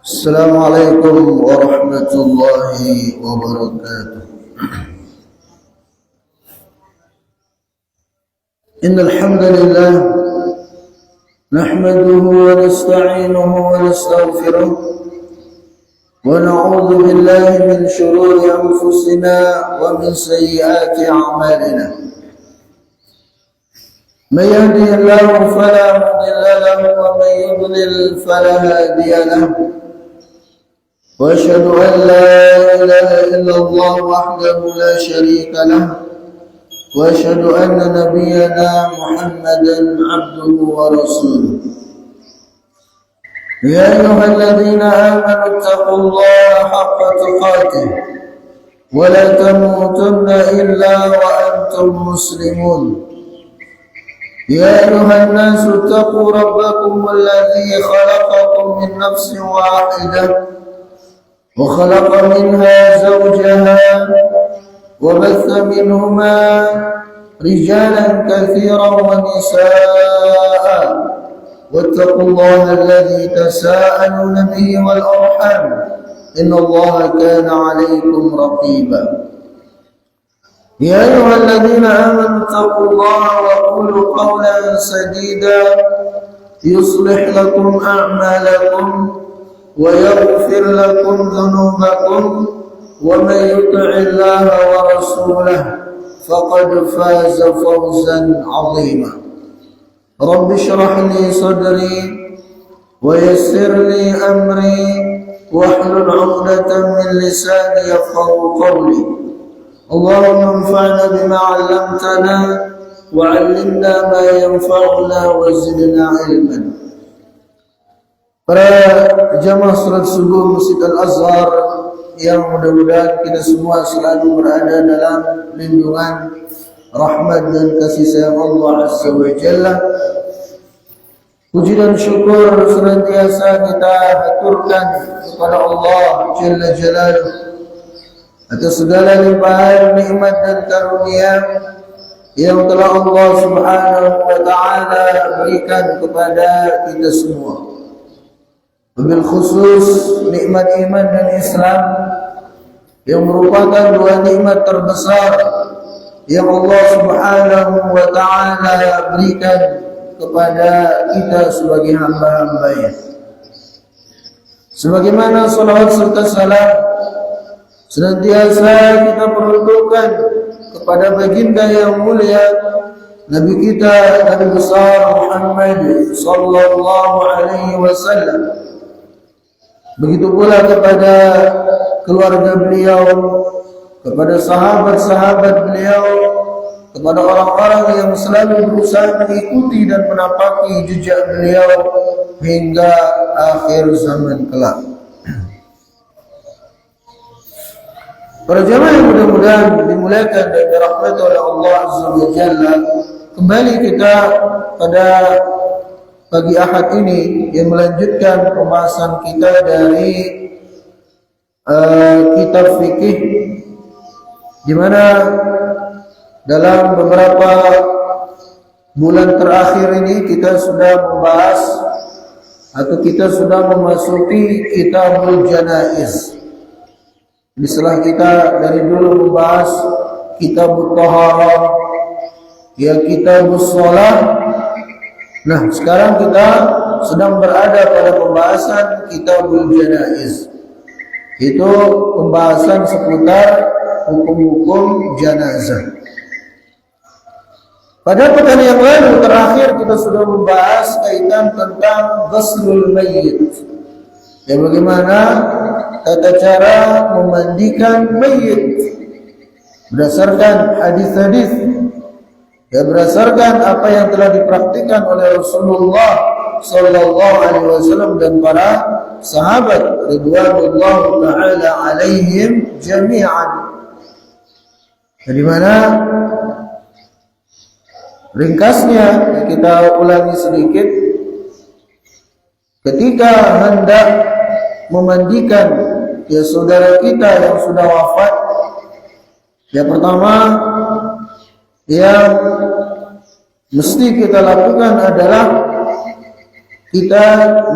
السلام عليكم ورحمة الله وبركاته. إن الحمد لله نحمده ونستعينه ونستغفره ونعوذ بالله من شرور أنفسنا ومن سيئات أعمالنا. من يهده الله فلا مضل له ومن يضلل فلا هادي له، وأشهد أن لا إله إلا الله وحده لا شريك له، وأشهد أن نبينا محمدا عبده ورسوله. يا أيها الذين آمنوا اتقوا الله حق تقاته ولا تموتن إلا وأنتم مسلمون. يا أيها الناس اتقوا ربكم الذي خلقكم من نفس واحدة وخلق منها زوجها وبث منهما رجالا كثيرا ونساء، واتقوا الله الذي تساءلون به والأرحام إن الله كان عليكم رقيبا. يا أيها الذين آمنوا اتقوا الله وقولوا قولا سديدا يصلح لكم أعمالكم ويغفر لكم ذنوبكم، ومن يطع الله ورسوله فقد فاز فوزا عظيما. رب اشرح لي صدري ويسر لي أمري واحلل عقدة من لساني يفقهوا قولي. اللهم انفعنا بما علمتنا وعلمنا ما ينفعنا وزدنا علما. Para jamaah salat subuh Masjid Al-Azhar yang mudah-mudahan kita semua selalu berada dalam lindungan, rahmat dan kasih sayang Allah Azza wa Jalla. Puji dan syukur senantiasa kita haturkan kepada Allah Jalla Jalaluh atas segala limpahan nikmat dan karunia yang telah Allah Subhanahu wa taala berikan kepada kita semua. Wabil khusus nikmat iman dan Islam yang merupakan dua nikmat terbesar yang Allah Subhanahu wa taala berikan kepada kita sebagai hamba-hambanya. Sebagaimana salawat serta salam senantiasa kita peruntukkan kepada baginda yang mulia, Nabi kita, Nabi besar Muhammad sallallahu alaihi wasallam. Begitu pula kepada keluarga beliau, kepada sahabat-sahabat beliau, kepada orang-orang yang selalu berusaha mengikuti dan menapaki jejak beliau hingga akhir zaman kelak. Para jamaah yang mudah-mudahan dimuliakan dan dirahmati oleh Allah Azza wa Jalla, kembali kita pada pagi Ahad ini yang melanjutkan pembahasan kita dari kitab fikih, di mana dalam beberapa bulan terakhir ini kita sudah membahas atau kita sudah memasuki Kitabul Janaiz. Setelah kita dari dulu membahas Kitabut Taharah, ya Kitabus Shalah. Nah, sekarang kita sedang berada pada pembahasan Kitabul Janaiz. Itu pembahasan seputar hukum-hukum jenazah. Pada pekan yang lalu terakhir kita sudah membahas kaitan tentang ghuslul mayyit. Ya, bagaimana tata cara memandikan mayit berdasarkan hadis-hadis, ya berdasarkan apa yang telah dipraktikkan oleh Rasulullah sallallahu alaihi wasallam dan para sahabat ridwanullah taala alaihim jami'an. Di mana ringkasnya kita ulangi sedikit, ketika hendak memandikan ya saudara kita yang sudah wafat, yang pertama yang mesti kita lakukan adalah kita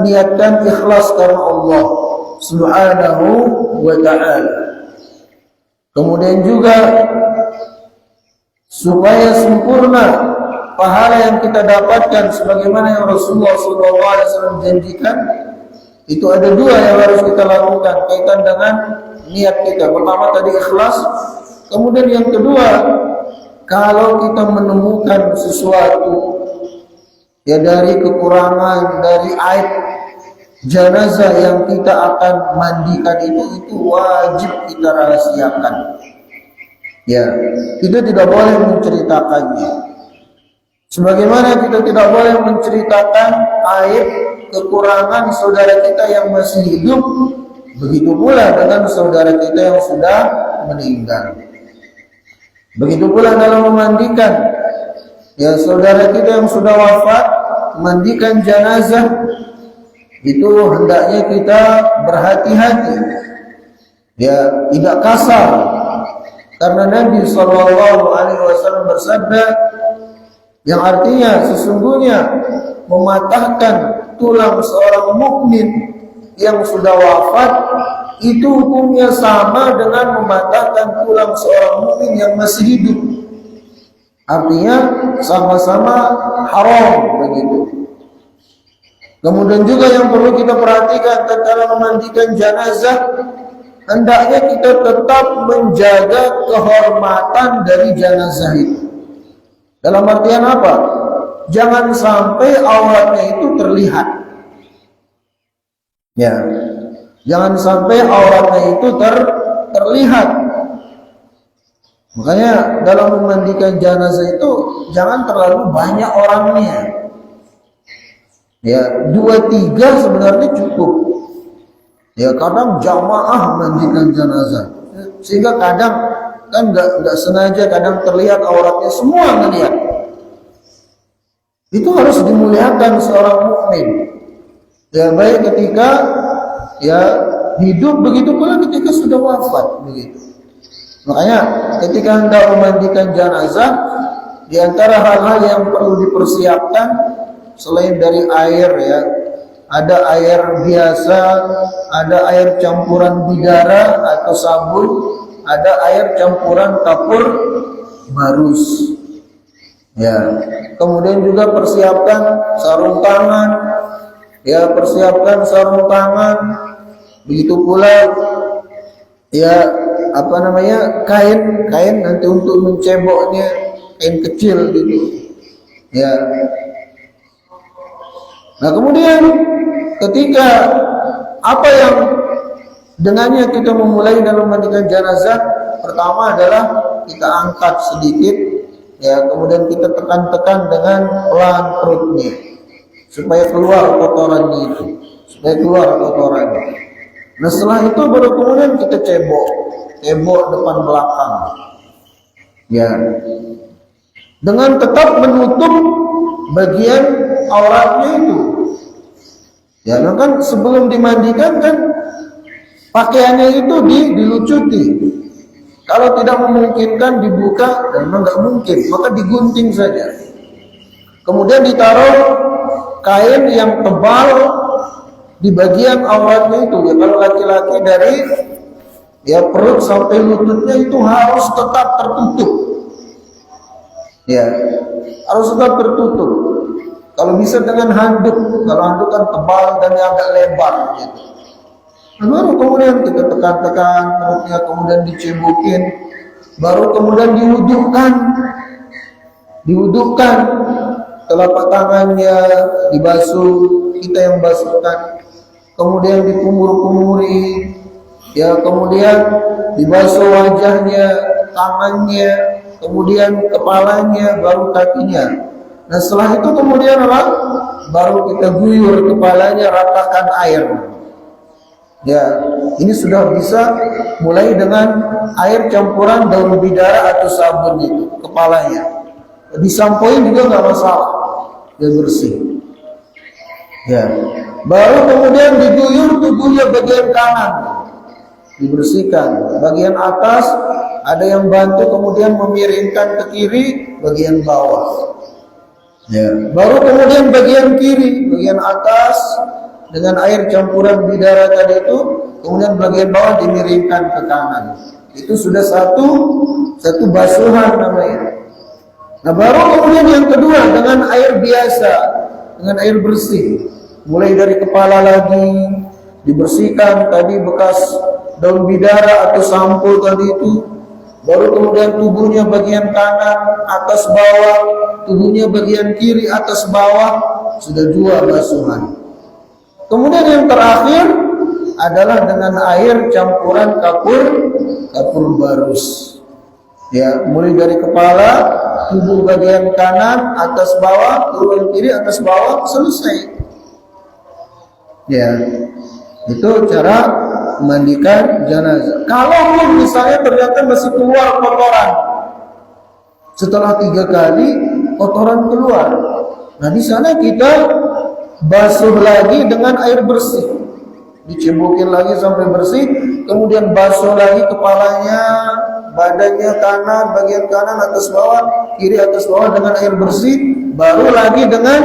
niatkan ikhlas karena Allah. Subhanahu wa ta'ala. Kemudian juga supaya sempurna pahala yang kita dapatkan sebagaimana yang Rasulullah SAW janjikan, itu ada dua yang harus kita lakukan kaitan dengan niat kita. Pertama tadi ikhlas, kemudian yang kedua, kalau kita menemukan sesuatu ya dari kekurangan, dari aib jenazah yang kita akan mandikan itu wajib kita rahasiakan. Ya, kita tidak boleh menceritakannya. Sebagaimana kita tidak boleh menceritakan aib kekurangan saudara kita yang masih hidup, begitu pula dengan saudara kita yang sudah meninggal. Begitu pula dalam memandikan ya saudara kita yang sudah wafat, mandikan jenazah itu hendaknya kita berhati-hati, ya tidak kasar, karena Nabi SAW bersabda yang artinya sesungguhnya mematahkan tulang seorang mukmin yang sudah wafat itu hukumnya sama dengan mematahkan tulang seorang mukmin yang masih hidup. Artinya sama-sama haram begitu. Kemudian juga yang perlu kita perhatikan tatkala memandikan jenazah, hendaknya kita tetap menjaga kehormatan dari jenazah itu. Dalam artian apa? Jangan sampai auratnya itu terlihat. Ya, jangan sampai auratnya itu terlihat. Makanya dalam memandikan jenazah itu jangan terlalu banyak orangnya. Ya, 2-3 sebenarnya cukup. Ya, kadang jamaah mandikan jenazah, sehingga kadang kan nggak sengaja kadang terlihat auratnya, semua melihat. Itu harus dimuliakan seorang mukmin. Ya, baik ketika ya hidup, begitu pula ketika sudah wafat begitu. Makanya ketika hendak memandikan jenazah, di antara hal-hal yang perlu dipersiapkan selain dari air ya, ada air biasa, ada air campuran bidara atau sabun, ada air campuran kapur barus. Ya, kemudian juga persiapkan sarung tangan. Ya, persiapkan sarung tangan. Begitu pula ya kain nanti untuk menceboknya, kain kecil gitu. Ya. Nah, kemudian ketika apa yang dengannya kita memulai dalam memandikan jenazah, pertama adalah kita angkat sedikit, ya, kemudian kita tekan-tekan dengan pelan perutnya supaya keluar kotorannya itu, Nah, setelah itu baru kemudian kita cebok depan belakang, ya, dengan tetap menutup bagian auratnya itu. Ya, nah kan sebelum dimandikan kan pakaiannya itu dilucuti. Kalau tidak memungkinkan dibuka, dan memang nggak mungkin, maka digunting saja. Kemudian ditaruh kain yang tebal di bagian auratnya itu. Ya, kalau laki-laki dari ya perut sampai lututnya itu harus tetap tertutup. Ya, harus tetap tertutup. Kalau bisa dengan handuk, kalau handuk kan tebal dan agak lebar gitu. Baru kemudian kita tekan-tekan perutnya, kemudian dicembukin, baru kemudian diwudukkan, telapak tangannya dibasuh, kita yang basuhkan, kemudian dikumur-kumuri, ya, kemudian dibasuh wajahnya, tangannya, kemudian kepalanya, baru kakinya. Nah, setelah itu kemudian apa? Baru kita guyur kepalanya, ratakan air. Ya, ini sudah bisa mulai dengan air campuran daun bidara atau sabun itu kepalanya. Disampoin juga nggak masalah, dia bersih. Ya, baru kemudian diguyur tubuhnya bagian kanan, dibersihkan. Bagian atas ada yang bantu kemudian memiringkan ke kiri bagian bawah. Ya, baru kemudian bagian kiri, bagian atas dengan air campuran bidara tadi itu, kemudian bagian bawah dimiringkan ke kanan. Itu sudah satu basuhan namanya. Nah, baru kemudian yang kedua dengan air biasa, dengan air bersih. Mulai dari kepala lagi dibersihkan tadi bekas daun bidara atau sampul tadi itu. Baru kemudian tubuhnya bagian kanan, atas bawah, tubuhnya bagian kiri, atas bawah, sudah 2 basuhan. Kemudian yang terakhir adalah dengan air campuran kapur barus. Ya, mulai dari kepala, tubuh bagian kanan, atas bawah, tubuh kiri, atas bawah, selesai. Ya, itu cara memandikan jenazah. Kalau misalnya ternyata masih keluar kotoran, setelah 3 kali kotoran keluar, nah di sana kita basuh lagi dengan air bersih, dicembukin lagi sampai bersih, kemudian basuh lagi kepalanya, badannya kanan, bagian kanan, atas bawah, kiri, atas bawah dengan air bersih, baru lagi dengan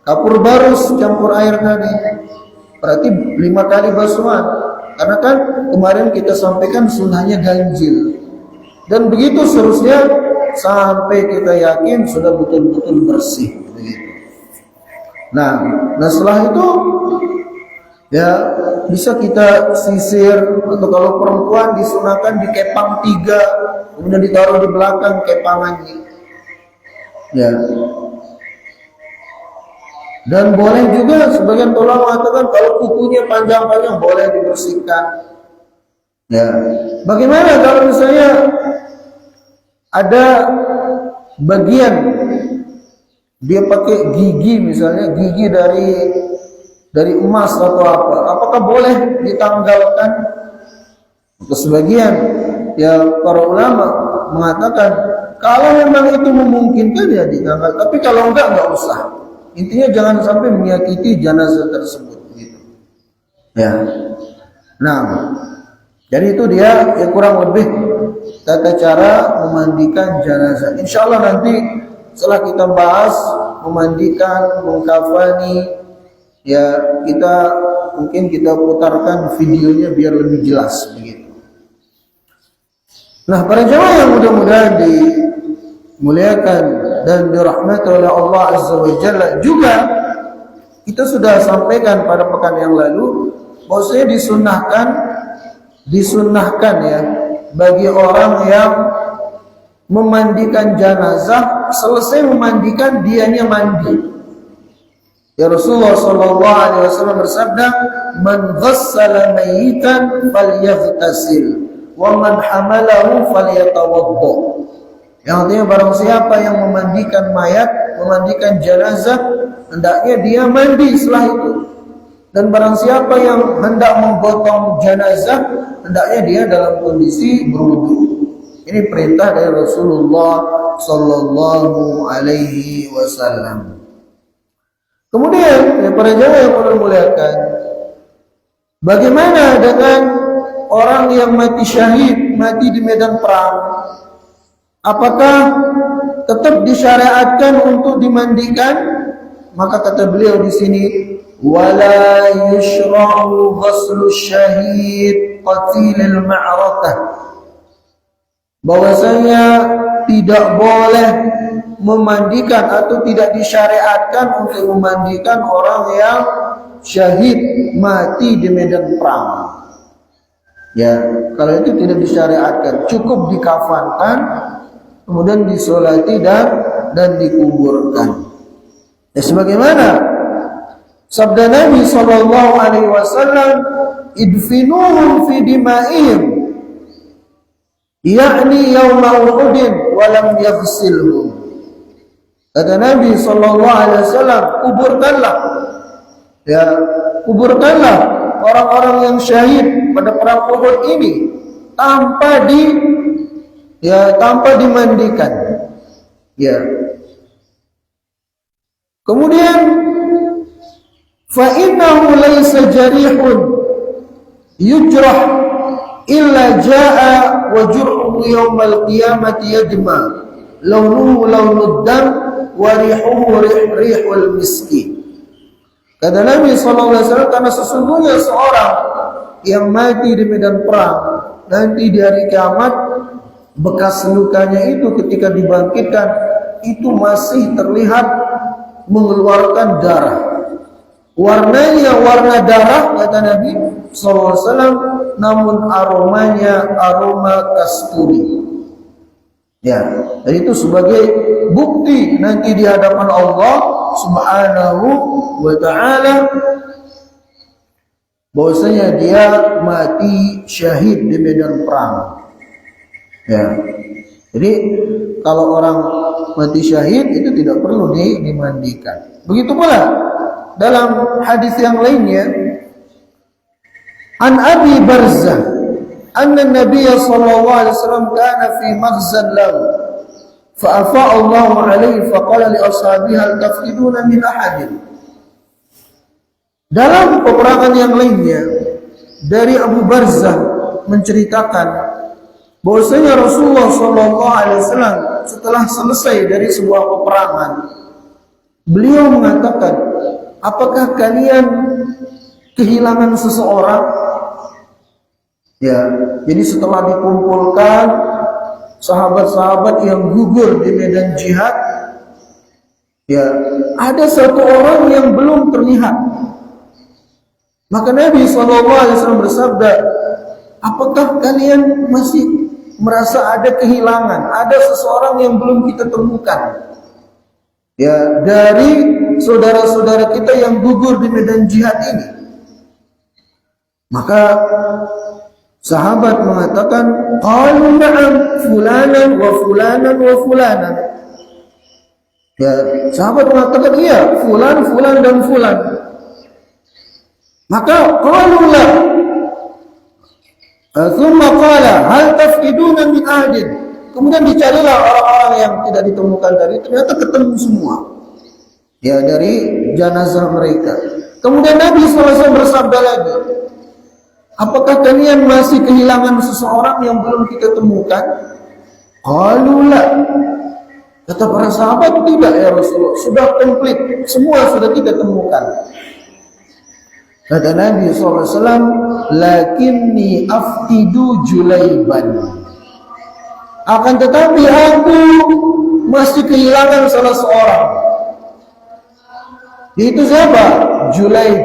kapur barus campur air tadi. Berarti 5 kali basuhan. Karena kan kemarin kita sampaikan sunnahnya ganjil. Dan begitu seterusnya sampai kita yakin sudah betul-betul bersih. Begitu. Nah setelah itu ya bisa kita sisir, atau kalau perempuan disunahkan dikepang 3, kemudian ditaruh di belakang kepangannya. Ya. Dan boleh juga sebagian ulama mengatakan kalau kukunya panjang-panjang boleh dibersihkan. Ya. Bagaimana kalau misalnya ada bagian dia pakai gigi, misalnya gigi dari emas atau apa, apakah boleh ditanggalkan? Sebagian ya para ulama mengatakan kalau memang itu memungkinkan ya ditanggal, tapi kalau enggak usah. Intinya jangan sampai menyakiti jenazah tersebut gitu. Ya. Nah, jadi itu dia ya kurang lebih tata cara memandikan jenazah. Insyaallah nanti setelah kita bahas memandikan, mengkafani, ya mungkin kita putarkan videonya biar lebih jelas begitu. Nah, para jemaah yang mudah-mudahan dimuliakan dan dirahmati oleh Allah Azza wa Jalla, juga kita sudah sampaikan pada pekan yang lalu bahwasanya disunnahkan ya bagi orang yang memandikan jenazah, selesai memandikan dianya mandi. Ya Rasulullah sallallahu alaihi wasallam bersabda, "Man ghassala mayyitan falyaghtasil wa man hamalahu falyatawadda." Yang artinya barang siapa yang memandikan mayat, memandikan jenazah, hendaknya dia mandi setelah itu. Dan barang siapa yang hendak menggotong jenazah, hendaknya dia dalam kondisi berwudu. Ini perintah dari Rasulullah sallallahu alaihi wasallam. Kemudian, para jemaah yang muliakan, bagaimana dengan orang yang mati syahid, mati di medan perang? Apakah tetap disyariatkan untuk dimandikan? Maka kata beliau di sini, wala yushra'u ghuslu syahid qatilil ma'rakah. Bahwasanya tidak boleh memandikan atau tidak disyariatkan untuk memandikan orang yang syahid mati di medan perang. Ya, kalau itu tidak disyariatkan, cukup dikafankan, kemudian disolati dan dikuburkan. Ya, sebagaimana sabda Nabi sallallahu alaihi wasallam, idfinuhum fi dima'ihim, yakni yauma Uhudin wa lam yaghsilhum. Kata Nabi sallallahu alaihi wasallam, kuburkanlah orang-orang yang syahid pada perang Uhud ini tanpa dimandikan. Ya. Kemudian fa innahu laysa jarihun yujrah illa jaa wa jur'uhu yaumal qiyamati yajma launuhu launud dam wa rihuhu rihul miski. Kata Nabi SAW, karena sesungguhnya seorang yang mati di medan perang, nanti di hari kiamat, bekas lukanya itu ketika dibangkitkan, itu masih terlihat mengeluarkan darah. Warnanya warna darah, kata Nabi SAW, namun aromanya aroma kasturi. Ya, dan itu sebagai bukti nanti di hadapan Allah Subhanahu wa ta'ala bahwasanya dia mati syahid di medan perang. Ya. Jadi kalau orang mati syahid itu tidak perlu dimandikan. Begitu pula dalam hadis yang lainnya, an Abi Barzah anna Nabiy sallallahu alaihi wasallam kana fi maghzan lahu fa afa Allah alaihi fa qala li ashabihi hal tafqiduna min ahadin. Dalam peperangan yang lainnya dari Abu Barzah menceritakan bahwasanya Rasulullah sallallahu alaihi wasallam setelah selesai dari sebuah peperangan, beliau mengatakan, apakah kalian kehilangan seseorang? Ya, jadi setelah dikumpulkan sahabat-sahabat yang gugur di medan jihad, ya, ada satu orang yang belum terlihat. Maka Nabi SAW bersabda, apakah kalian masih merasa ada kehilangan, ada seseorang yang belum kita temukan? Ya, dari saudara-saudara kita yang gugur di medan jihad ini. Maka sahabat mengatakan, qalu na'am fulanan wa fulanan wa fulanan. Ya, sahabat mengatakan, iya, fulan, fulan dan fulan. Maka qalu la. Thumma qala hal tafqiduna min ahadin. Kemudian dicarilah orang-orang yang tidak ditemukan tadi, ternyata ketemu semua. Ya, dari jenazah mereka. Kemudian Nabi SAW bersabda lagi, apakah kalian masih kehilangan seseorang yang belum kita temukan? Qalu la. Kata para sahabat, tidak ya Rasulullah, sudah komplit, semua sudah kita temukan. Kata Nabi SAW, lakinni aftidu Julaiban. Akan tetapi aku masih kehilangan salah seorang. Itu siapa? Julaib.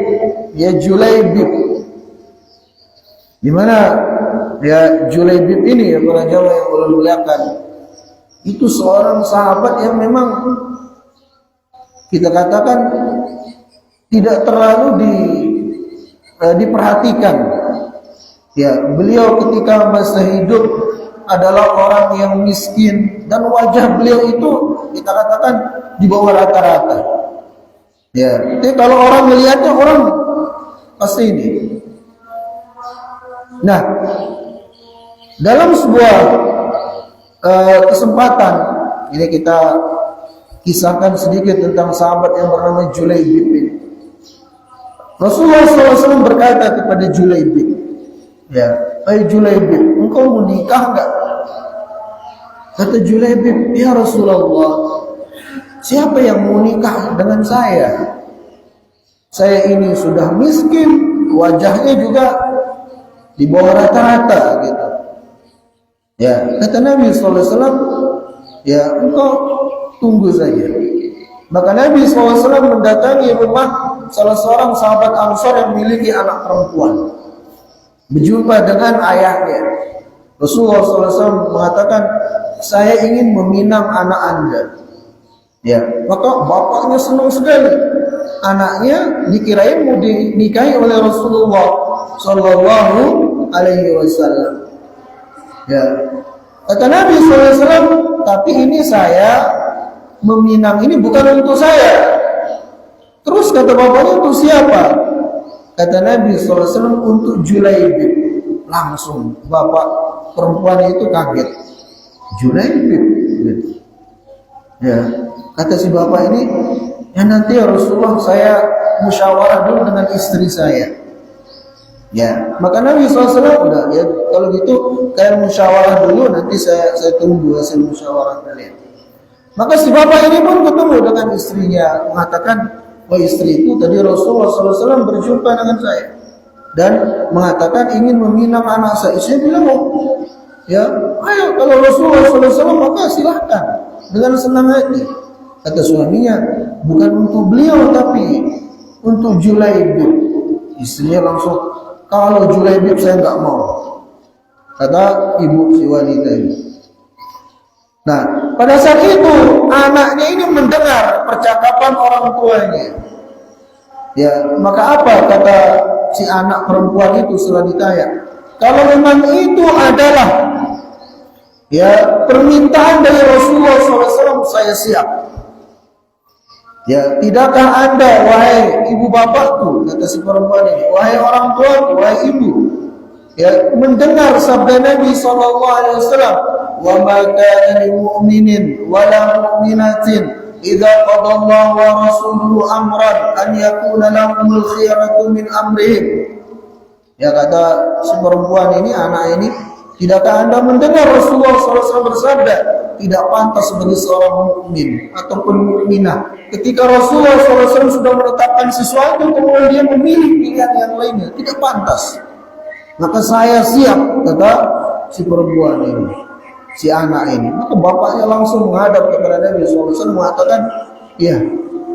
Ya, Julaibib. Di mana ya Julaibib ini, ya para Jawa yang boleh muliakan, itu seorang sahabat yang memang kita katakan tidak terlalu diperhatikan. Ya, beliau ketika masa hidup adalah orang yang miskin dan wajah beliau itu kita katakan di bawah rata-rata. Ya, jadi kalau orang melihatnya orang pasti ini. Nah, dalam sebuah kesempatan ini kita kisahkan sedikit tentang sahabat yang bernama Julaibib ini. Rasulullah SAW berkata kepada Julaibib, ya, hai Julaibib, engkau mau nikah enggak? Kata Julaibib, ya Rasulullah, siapa yang mau nikah dengan saya? Saya ini sudah miskin, wajahnya juga di bawah rata-rata gitu. Ya, kata Nabi SAW, ya engkau tunggu saja. Maka Nabi SAW mendatangi rumah salah seorang sahabat Ansar yang memiliki anak perempuan. Berjumpa dengan ayahnya. Rasulullah SAW mengatakan, saya ingin meminang anak anda. Ya, maka bapaknya senang sekali. Anaknya dikirain mau dinikahi oleh Rasulullah Sallallahu Alaihi Wasallam. Ya, kata Nabi SAW, tapi ini saya meminang ini bukan untuk saya. Terus kata bapaknya, untuk siapa? Kata Nabi SAW, untuk Julaibib. Langsung bapak perempuan itu kaget. Julaibib gitu. Ya, kata si bapak ini, ya nanti ya Rasulullah, saya musyawarah dulu dengan istri saya. Ya, maka Nabi SAW udah, ya kalau gitu kalian musyawarah dulu, nanti saya tunggu hasil musyawarah kalian. Maka si bapak ini pun ketemu dengan istrinya, mengatakan, oh istriku tadi Rasulullah SAW berjumpa dengan saya dan mengatakan ingin meminang anak saya. Saya bilang, oh, ya, ayo kalau Rasulullah SAW maka silahkan dengan senang hati. Kata suaminya, bukan untuk beliau tapi untuk Julaibib. Istrinya langsung, kalau Julaibib saya nggak mau. Kata ibu si wanita ini. Nah, pada saat itu anaknya ini mendengar percakapan orang tuanya. Ya, maka apa kata si anak perempuan itu setelah ditanya? Kalau memang itu adalah ya permintaan dari Rasulullah SAW, saya siap. Ya, tidakkah anda wahai ibu bapakku, kata si perempuan ini, wahai orang tuaku, wahai ibu, ya mendengar sabda Nabi SAW, wa ma kana lil mu'minin wa la mu'minatin idza qada Allah wa rasuluhu amran an yakuna lahumul khiyaratu min amrihim. Ya, kata si perempuan ini, anak ini, tidakkah anda mendengar Rasulullah SAW bersabda, tidak pantas bagi seorang mukmin ataupun mukminah ketika Rasulullah SAW sudah menetapkan sesuatu kemudian dia memilih pilihan yang lainnya, tidak pantas. Maka saya siap, kata si perempuan ini, si anak ini. Maka bapaknya langsung menghadap kepada Nabi SAW mengatakan, ya,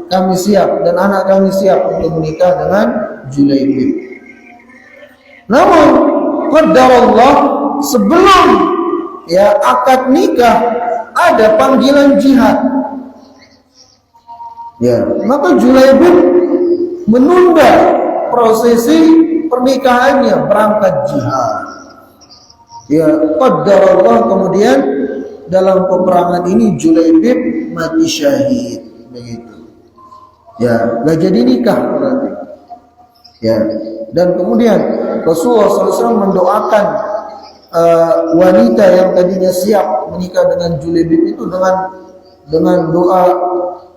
kami siap dan anak kami siap untuk menikah dengan Julaibib. Namun qadarullah, sebelum ya akad nikah ada panggilan jihad. Ya, maka Julaibib menunda prosesi pernikahannya, berangkat jihad. Ya, qadarullah, kemudian dalam peperangan ini Julaibib mati syahid, begitu. Ya, nggak jadi nikah berarti. Ya, dan kemudian Rasulullah SAW mendoakan wanita yang tadinya siap menikah dengan Julaibib itu dengan doa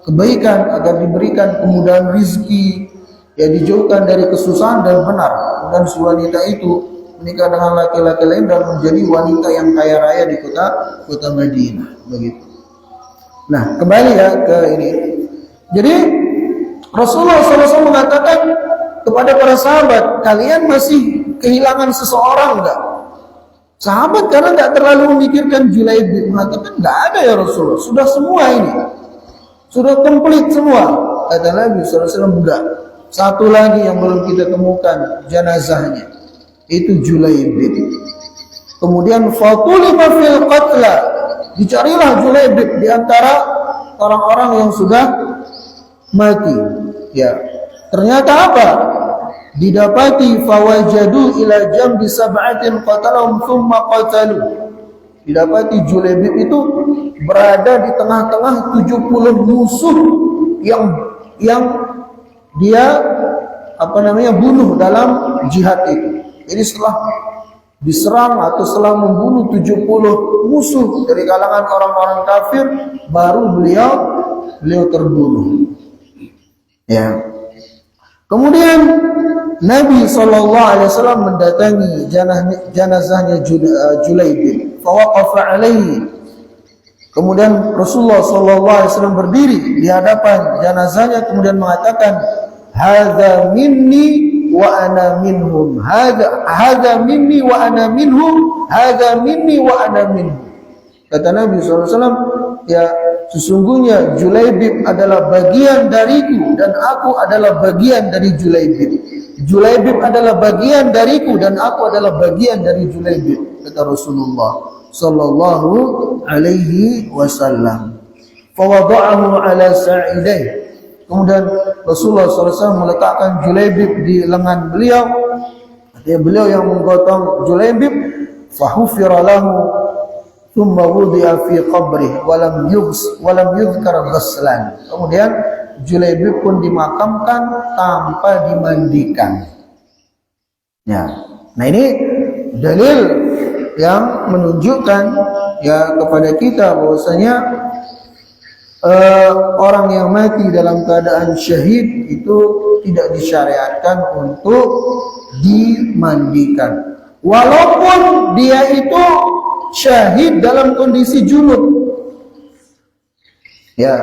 kebaikan agar diberikan kemudahan rizki, ya dijauhkan dari kesusahan dan benar. Dan si wanita itu menikah dengan laki-laki lain dan menjadi wanita yang kaya raya di kota Madinah, begitu. Nah, kembali ya ke ini. Jadi Rasulullah SAW mengatakan kepada para sahabat, kalian masih kehilangan seseorang enggak? Sahabat karena enggak terlalu memikirkan Julaibib mengatakan enggak ada ya Rasulullah, sudah semua ini, sudah komplit semua. Kata Nabi SAW, enggak, satu lagi yang belum kita temukan jenazahnya, itu Julaibib. Kemudian fatuliba fil qatla, dicarilah Julaibib di antara orang-orang yang sudah mati. Ya, ternyata apa? Didapati fawajadu ila jambi sab'atin qatalahum thumma qatalu. Didapati Julaibib itu berada di tengah-tengah 70 musuh yang dia bunuh dalam jihad itu. Jadi setelah diserang atau setelah membunuh 70 musuh dari kalangan orang-orang kafir, baru beliau terbunuh. Ya. Kemudian Nabi SAW mendatangi jenazahnya Julaibib, fawaqafa alaihi. Kemudian Rasulullah SAW berdiri di hadapan jenazahnya, kemudian mengatakan, hadza minni wa ana minhum, hadza minni wa ana minhum, hadza minni wa ana minhum. Kata Nabi SAW, ya, sesungguhnya Julaibib adalah bagian dariku dan aku adalah bagian dari Julaibib. Julaibib adalah bagian dariku dan aku adalah bagian dari Julaibib, kata Rasulullah sallallahu alaihi wasallam. Fawada'ahu ala sa'idai. Kemudian Rasulullah SAW meletakkan Julaibib di lengan beliau. Artinya beliau yang menggotong Julaibib. Fahufira lahu thumma wudi'a fi qabrih walam yudhkar ghaslan. Kemudian Julaibib pun dimakamkan tanpa dimandikan. Ya. Nah, ini dalil yang menunjukkan ya kepada kita bahwasanya orang yang mati dalam keadaan syahid itu tidak disyariatkan untuk dimandikan. Walaupun dia itu syahid dalam kondisi junub. Ya,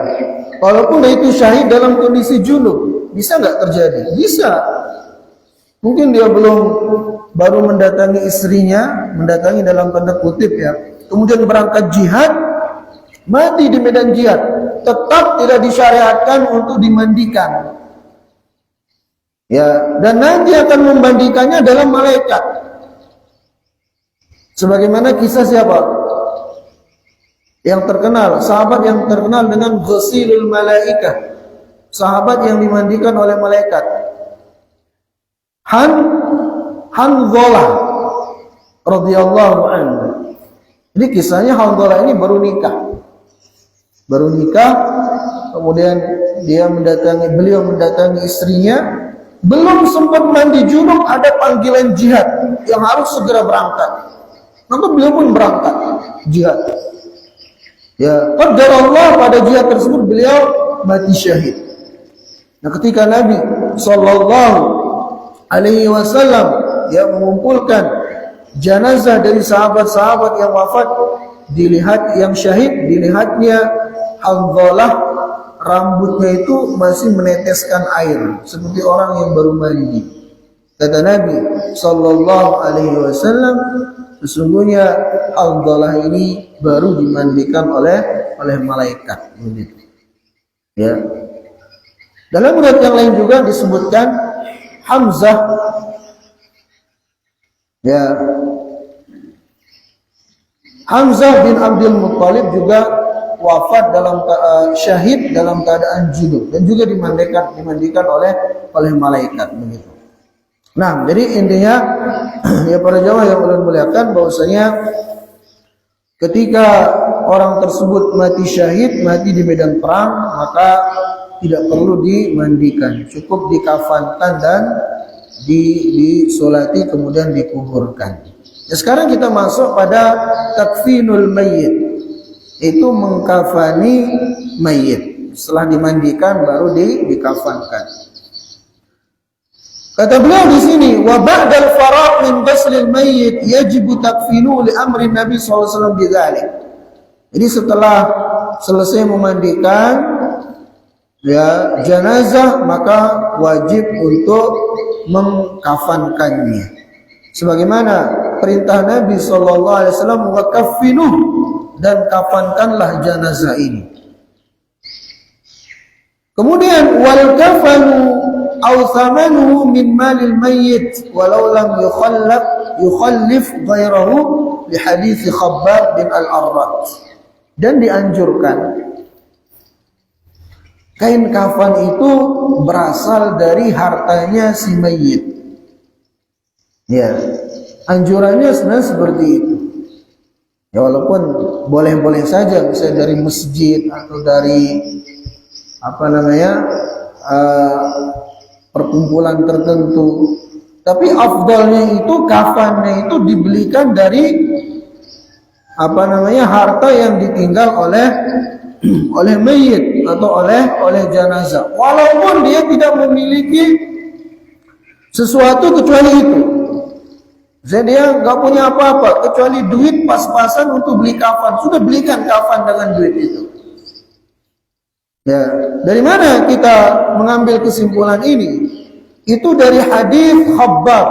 walaupun dia itu syahid dalam kondisi junub, Bisa nggak terjadi? Bisa. Mungkin dia baru mendatangi istrinya, mendatangi dalam tanda kutip ya, kemudian berangkat jihad, mati di medan jihad, tetap tidak disyariatkan untuk dimandikan. Ya, dan nanti akan membandikannya dalam malaikat. Sebagaimana kisah siapa? Yang terkenal, sahabat yang terkenal dengan ghusilul malaikah. Sahabat yang dimandikan oleh malaikat. Hanzalah radhiyallahu anhu. Jadi kisahnya Hanzalah ini baru nikah. Kemudian beliau mendatangi istrinya, belum sempat mandi junub ada panggilan jihad yang harus segera berangkat. Maka beliau pun berangkat jihad. Ya, qadarullah pada jihad tersebut beliau mati syahid. Nah, ketika Nabi sallallahu alaihi wasallam mengumpulkan jenazah dari sahabat-sahabat yang wafat, dilihatnya Hanzalah, rambutnya itu masih meneteskan air seperti orang yang baru mandi. Kata Nabi sallallahu alaihi wasallam, sesungguhnya Hanzalah ini baru dimandikan oleh malaikat. Begitu. Ya. Dalam riwayat yang lain juga disebutkan Hamzah, ya, Hamzah bin Abdul Muttalib juga wafat syahid dalam keadaan junub dan juga dimandikan oleh malaikat. Begitu. Nah, jadi intinya ya para jamaah yang ulun muliakan, bahwasanya ketika orang tersebut mati syahid, mati di medan perang, maka tidak perlu dimandikan, cukup dikafankan dan disolati kemudian dikuburkan. Nah, sekarang kita masuk pada takfinul mayyit, itu mengkafani mayit. Setelah dimandikan baru dikafankan. Kata beliau di sini, wa ba'dal faraq min ghuslil mayyit yajibu takfinu li amri Nabi sallallahu alaihi wasallam bidzalik. Jadi setelah selesai memandikan ya jenazah, maka wajib untuk mengkafankannya. Sebagaimana perintah Nabi sallallahu alaihi wasallam, wa kaffinu, dan kafankanlah jenazah ini. Kemudian wal kafanu aw thamanuhu min malil mayyit walau lam yukhallif ghairahu li hadits Khabbab bin al-Arrat. Dan dianjurkan kain kafan itu berasal dari hartanya si mayit. Ya, anjurannya sebenarnya seperti itu. Ya, walaupun boleh-boleh saja, misalnya dari masjid atau dari perkumpulan tertentu. Tapi afdalnya itu kafannya itu dibelikan dari harta yang ditinggal oleh mayit atau oleh jenazah. Walaupun dia tidak memiliki sesuatu kecuali itu. Jadi dia nggak punya apa-apa kecuali duit pas-pasan untuk beli kafan. Sudah belikan kafan dengan duit itu. Ya, dari mana kita mengambil kesimpulan ini? Itu dari hadis Khabbab,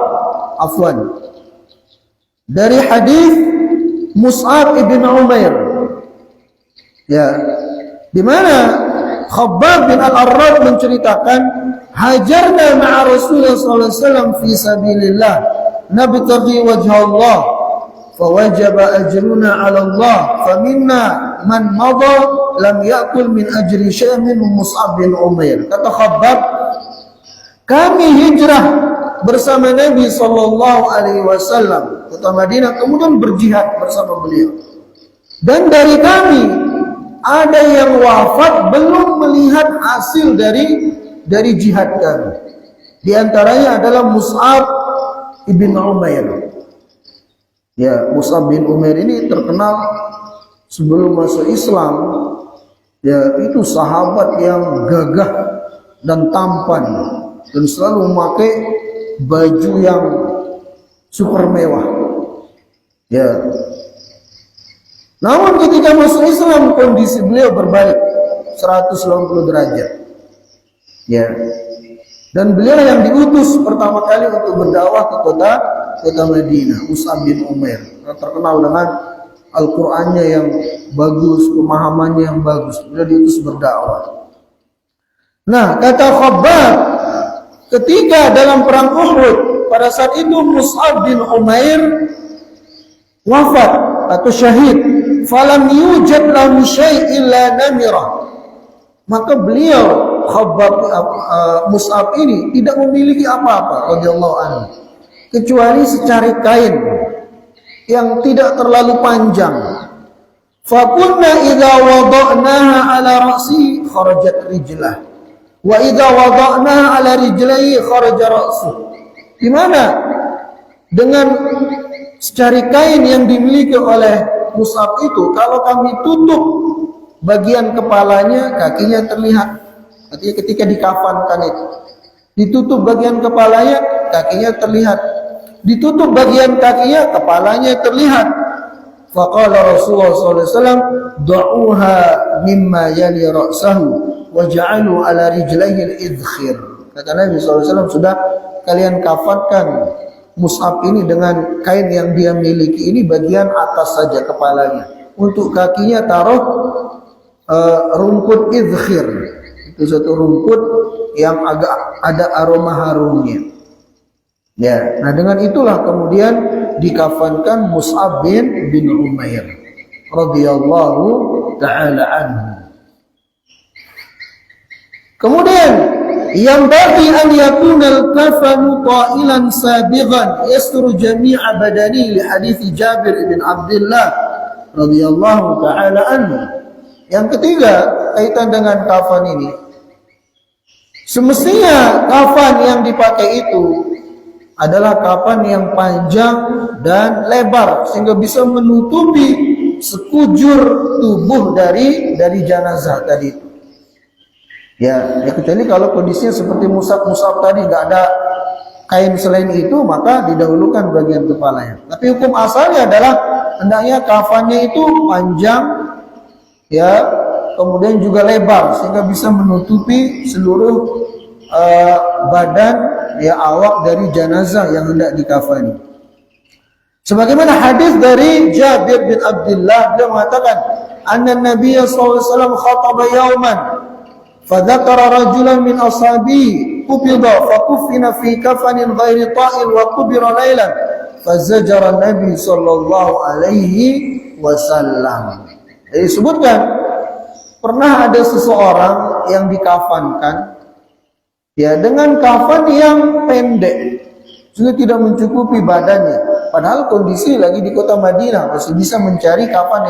dari hadis Mus'ab ibn Umair. Ya, di mana Khabbab bin al-Arrad menceritakan, hajarna ma'a Rasulullah sallallahu alaihi wasallam fi sabilillah nabtaghi wajha Allah fawajaba ajruna 'ala Allah faminna man madha lam ya'kul min ajri syai'an min Mus'ab bin Umair. Kata Khabbab, kami hijrah bersama Nabi sallallahu alaihi wasallam ke Madinah, kemudian berjihad bersama beliau. Dan dari kami ada yang wafat belum melihat hasil dari jihad kami. Di antaranya adalah Mus'ab ibn Umair. Ya, Mus'ab bin Umair ini terkenal sebelum masuk Islam. Ya, itu sahabat yang gagah dan tampan dan selalu memakai baju yang super mewah. Ya. Namun ketika masuk Islam, kondisi beliau berbalik 180 derajat. Ya. Dan beliau yang diutus pertama kali untuk berdakwah ke kota Madinah, Mus'ab bin Umair. Terkenal dengan Al-Qur'annya yang bagus, pemahamannya yang bagus. Beliau diutus berdakwah. Nah, kata Khabbab, ketika dalam perang Uhud, pada saat itu Mus'ab bin Umair wafat atau syahid. Falam yujad lahu syai' illa namira. Maka beliau Khabbab Mus'ab ini tidak memiliki apa-apa radhiyallahu anhu kecuali secari kain yang tidak terlalu panjang. Fa kunna idza wada'naha ala ra'si kharajat rijlah wa idza wada'naha ala rijlaihi kharaja ra'su. Di mana dengan secari kain yang dimiliki oleh Mus'ab itu, kalau kami tutup bagian kepalanya, kakinya terlihat. Artinya ketika dikafankan itu, ditutup bagian kepalanya, kakinya terlihat. Ditutup bagian kakinya, kepalanya terlihat. Faqala Rasulullah SAW, "Da'uha mimma yali ra'sahu waj'alu ala rijlaihi al-idkhir." Kata Nabi SAW, sudah kalian kafankan Mus'ab ini dengan kain yang dia miliki ini bagian atas saja kepalanya. Untuk kakinya taruh rumput idkhir. Itu satu rumput yang agak ada aroma harumnya. Ya, nah dengan itulah kemudian dikafankan Mus'ab bin Umair radhiyallahu taala anhu. Kemudian yang bagi an yakuna al-kafanu qailan sabighan yasturu jami'a badani li hadits Jabir bin Abdullah radhiyallahu taala anhu. Yang ketiga, kaitan dengan kafan ini, semestinya kafan yang dipakai itu adalah kafan yang panjang dan lebar sehingga bisa menutupi sekujur tubuh dari jenazah tadi itu. Ya, kecuali kalau kondisinya seperti Mus'ab tadi nggak ada kain selain itu, maka didahulukan bagian kepalanya. Tapi hukum asalnya adalah hendaknya kafannya itu panjang, ya, kemudian juga lebar sehingga bisa menutupi seluruh badan, ya, awak dari jenazah yang hendak dikafani. Sebagaimana hadis dari Jabir bin Abdullah, beliau mengatakan, "Anna Nabiy sallallahu alaihi wasallam khataba yauman, fadzakara rajulan min ashabi qubida fakufina fi kafanin ghairi ta'il wa qubira lailan, fazajara Nabi sallallahu alaihi wasallam." Jadi disebutkan pernah ada seseorang yang dikafankan, ya, dengan kafan yang pendek, sudah tidak mencukupi badannya. Padahal kondisi lagi di kota Madinah, masih bisa mencari kafan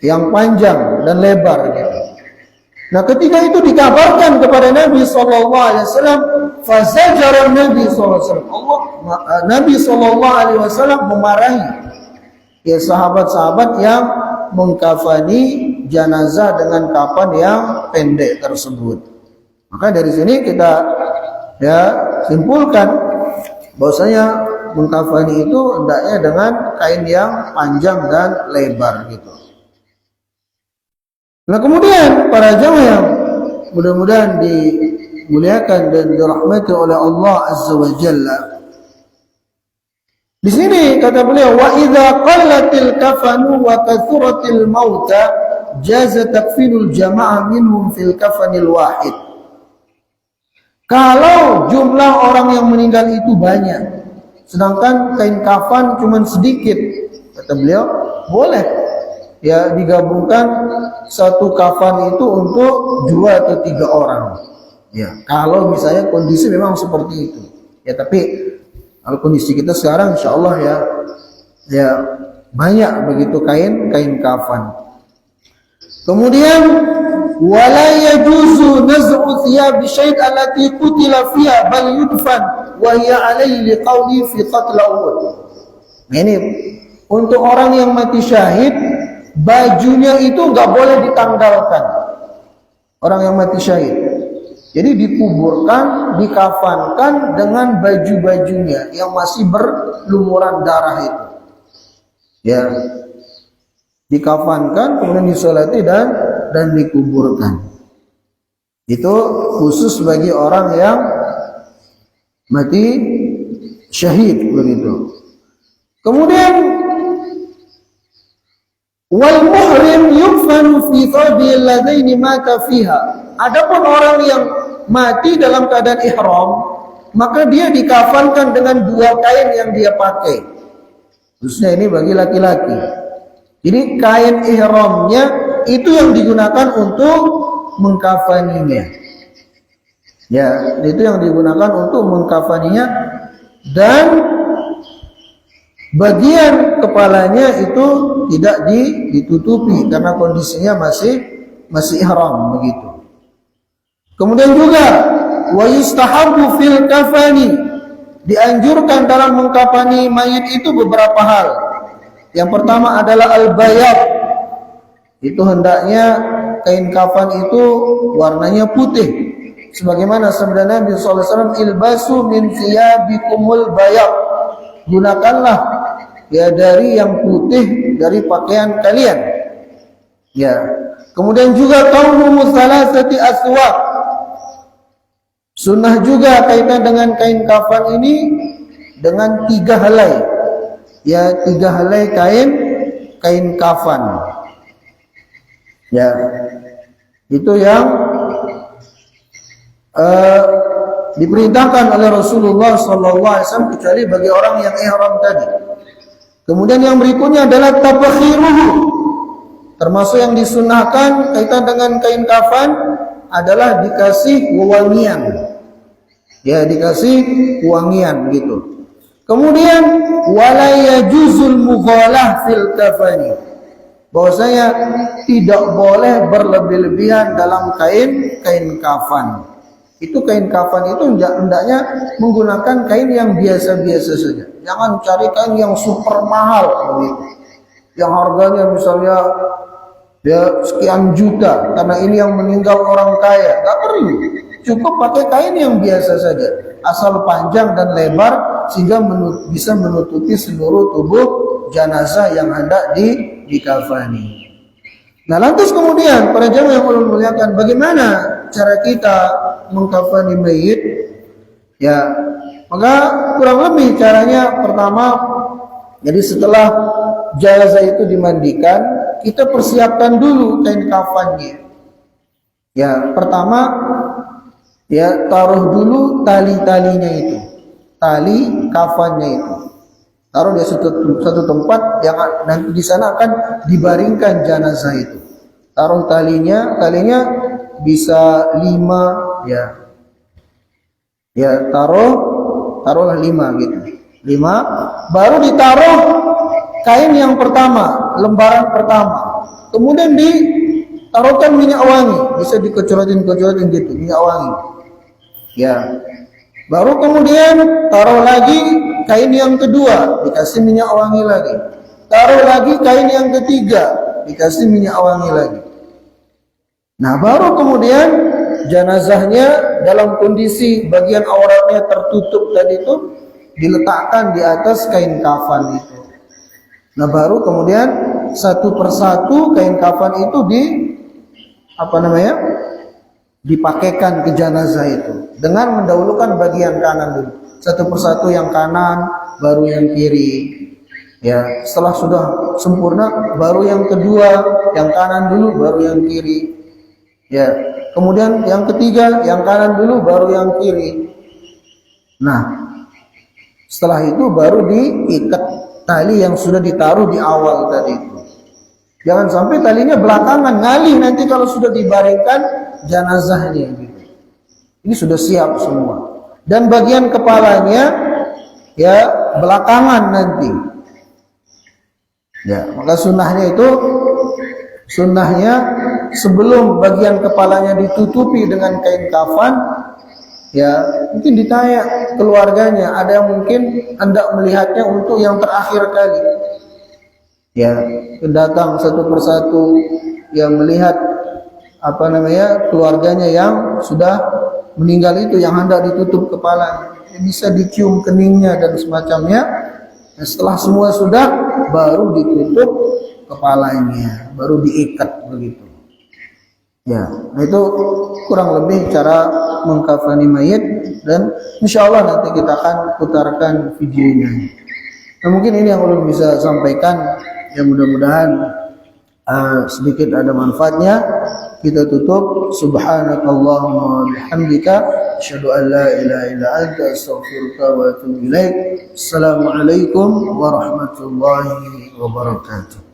yang panjang dan lebar, gitu. Nah, ketika itu dikabarkan kepada Nabi SAW, fazajara Nabi SAW. Nabi SAW memarahi, ya, sahabat-sahabat yang mengkafani jenazah dengan kafan yang pendek tersebut. Maka dari sini kita, ya, simpulkan bahwasanya mengkafani itu hendaknya dengan kain yang panjang dan lebar, gitu. Nah, kemudian para jamaah yang mudah-mudahan dimuliakan dan dirahmati oleh Allah Azza wa Jalla. Di sini kata beliau, wa idza qallatil kafanu wa kathuratil mauta jaza takfinul jama'ah minhum fil kafanil wahid. Kalau jumlah orang yang meninggal itu banyak, sedangkan kain kafan cuma sedikit, kata beliau, boleh, ya, digabungkan satu kafan itu untuk 2 atau 3 orang. Ya, kalau misalnya kondisi memang seperti itu. Ya, tapi kalau kondisi kita sekarang insyaallah ya banyak begitu kain kafan. Kemudian wala yajuzu naz'u thiyab syait allati qutila fiha bal yudfan wa hiya alayhi liqauli fi qatl Uhud. Ini untuk orang yang mati syahid, bajunya itu nggak boleh ditanggalkan. Orang yang mati syahid, jadi dikuburkan, dikafankan dengan baju-bajunya yang masih berlumuran darah itu. Ya, dikafankan, kemudian disolati dan dikuburkan. Itu khusus bagi orang yang mati syahid begitu. Kemudian wal muhrim yukfanu fi thawbil ladaini mata fiha. Adapun orang yang mati dalam keadaan ihram, maka dia dikafankan dengan dua kain yang dia pakai. Khususnya ini bagi laki-laki. Jadi kain ihramnya itu yang digunakan untuk mengkafaninya. Ya, itu yang digunakan untuk mengkafaninya, dan bagian kepalanya itu tidak ditutupi karena kondisinya masih ihram begitu. Kemudian juga wa yustahabbu fil kafani, dianjurkan dalam mengkafani mayit itu beberapa hal. Yang pertama adalah al-bayad. Itu hendaknya kain kafan itu warnanya putih. Sebagaimana sabda Nabi sallallahu alaihi wasallam, ilbasu min thiyabikumul bayad. Gunakanlah ya dari yang putih dari pakaian kalian. Ya. Kemudian juga qawmu salasati aswaq. Sunnah juga kaitan dengan kain kafan ini dengan 3 helai. Ya, 3 helai kain kafan. Ya. Itu yang diperintahkan oleh Rasulullah sallallahu alaihi wasallam kecuali bagi orang yang ihram tadi. Kemudian yang berikutnya adalah tabkhiruhu. Termasuk yang disunnahkan kaitan dengan kain kafan adalah dikasih wewangian. Ya, dikasih wangian gitu. Kemudian wala yajuzul mughalah fil kafani. Bahwasanya tidak boleh berlebih-lebihan dalam kain kafan. Itu kain kafan itu hendaknya menggunakan kain yang biasa-biasa saja. Jangan cari kain yang super mahal begitu. Yang harganya misalnya ya sekian juta karena ini yang meninggal orang kaya. Enggak perlu. Cukup pakai kain yang biasa saja. Asal panjang dan lebar sehingga bisa menutupi seluruh tubuh jenazah yang hendak dikafani. Nah, lantas kemudian para jamaah yang Allah muliakan, bagaimana cara kita mengkafani mayit? Ya, maka kurang lebih caranya pertama, jadi setelah jenazah itu dimandikan, kita persiapkan dulu kain kafannya. Ya, pertama ya taruh dulu tali-talinya itu, tali kafannya itu. Taruh di satu tempat yang nanti di sana akan dibaringkan jenazah itu. Taruh talinya bisa 5 ya. Ya, taruhlah 5 gitu. 5 baru ditaruh kain yang pertama, lembaran pertama. Kemudian ditaruhkan minyak wangi, bisa dikocorotin gitu, minyak wangi. Ya. Baru kemudian taruh lagi kain yang kedua, dikasih minyak wangi lagi. Taruh lagi kain yang ketiga, dikasih minyak wangi lagi. Nah, baru kemudian jenazahnya dalam kondisi bagian auratnya tertutup tadi itu diletakkan di atas kain kafan itu. Nah, baru kemudian satu persatu kain kafan itu dipakaikan ke jenazah itu dengan mendahulukan bagian kanan dulu. Satu persatu yang kanan, baru yang kiri. Ya, setelah sudah sempurna, baru yang kedua, yang kanan dulu, baru yang kiri. Ya, kemudian yang ketiga, yang kanan dulu, baru yang kiri. Nah, setelah itu baru diikat tali yang sudah ditaruh di awal tadi itu. Jangan sampai talinya belakangan, ngalih nanti kalau sudah dibaringkan jenazahnya gitu. Ini sudah siap semua. Dan bagian kepalanya ya belakangan nanti. Ya, maka sunnahnya sebelum bagian kepalanya ditutupi dengan kain kafan, ya mungkin ditanya keluarganya, ada yang mungkin hendak melihatnya untuk yang terakhir kali. Ya, datang satu persatu yang melihat keluarganya yang sudah meninggal itu, yang hendak ditutup kepalanya, bisa dicium keningnya dan semacamnya. Nah, setelah semua sudah, baru ditutup kepalanya, baru diikat begitu. Ya, nah itu kurang lebih cara mengkafani mayit, dan insya Allah nanti kita akan putarkan videonya. Nah, mungkin ini yang ulun bisa sampaikan, ya mudah-mudahan sedikit ada manfaatnya. Kita tutup. Subhanakallahumma wa bihamdika asyhadu an la ilaha illa anta astaghfiruka wa atubu ilaik. Assalamualaikum warahmatullahi wabarakatuh.